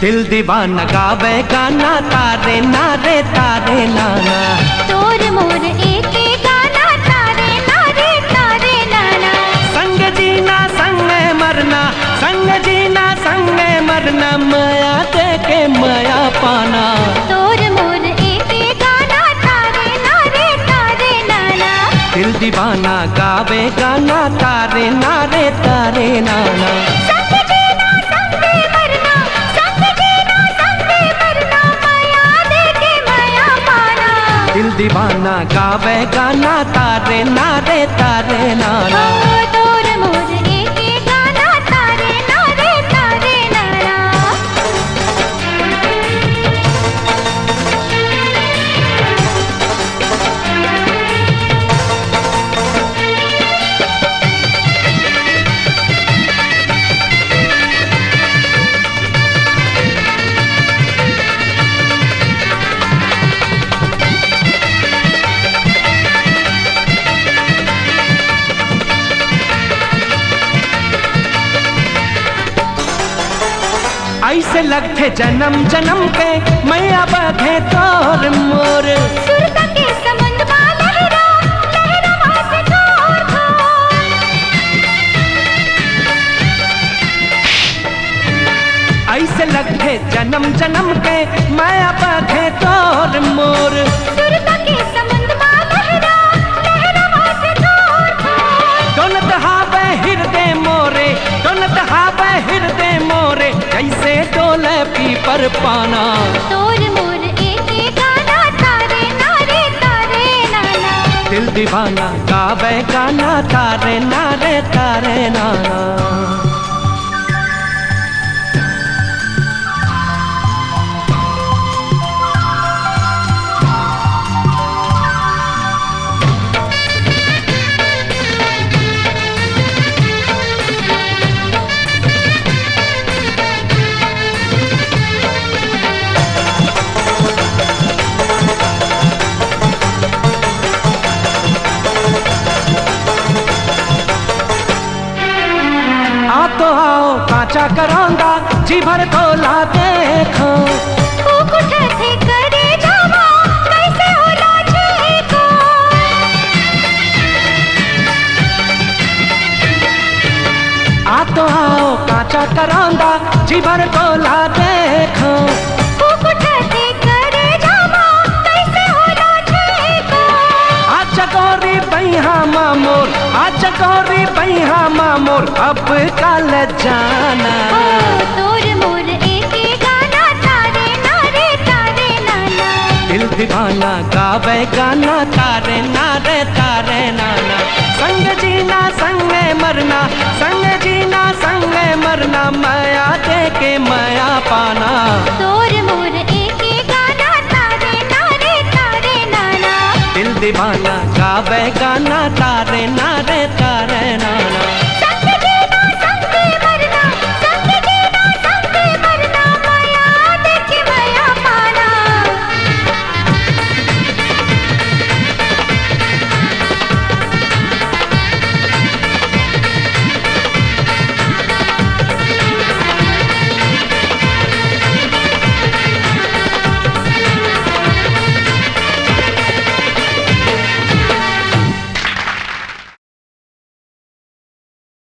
दिल दीवाना गावे गाना तारे नारे तारे नाना। तोर मोर एक गाना तारे नारे तारे नाना। संग जीना संग मरना, संग जीना संग मरना, माया दे के माया पाना। तोर मोर एक गाना तारे नारे तारे नाना। दिल दीवाना गावे गाना तारे नारे तारे नाना। संग जीना संग मरना, संग जीना संग मरना, माया दे के माया पाना। दिल दीवाना गावे गाना तारे नारे तारे नाना। तोर मोर एक गाना तारे नारे तारे नाना। ऐसे लगते जन्म जन्म के मैया बधे तोर मोर। सुरत के समुंद में लहरा लहरा वासे थोर थोर। ऐसे लगते जन्म जन्म के मैया बधे तोर मोर। सुरत के समुंद में लहरा लहरा वासे थोर थोर। डोलत हावे हृदय मोरे, डोलत हावे हृदय मोरे, जैसे डोले पीपर पाना। तोर मोर एक गाना तारे नारे तारे नाना। दिल दीवाना गावे गाना तारे नारे तारे नाना। तो आओ कांचा करांगा जी भर तोला देखो। कुकुट थे करे जावा कैसे होला छे को। आ तो आओ कांचा करांगा जी भर तोला देखो। कुकुट थे करे जावा कैसे होला छे को। आ चकोरी बैहा मामोर, आ चकोरी बैहा मामोर, अब कल जाना। तोर मोर एक गाना तारे नारे तारे नाना। दिल दीवाना गावे गाना तारे नारे तारे नाना। संग जीना संग मरना, संग जीना संग मरना, माया दे के माया पाना। तोर मोर एक गाना तारे नारे तारे नाना। दिल दीवाना गावे गाना तारे नारे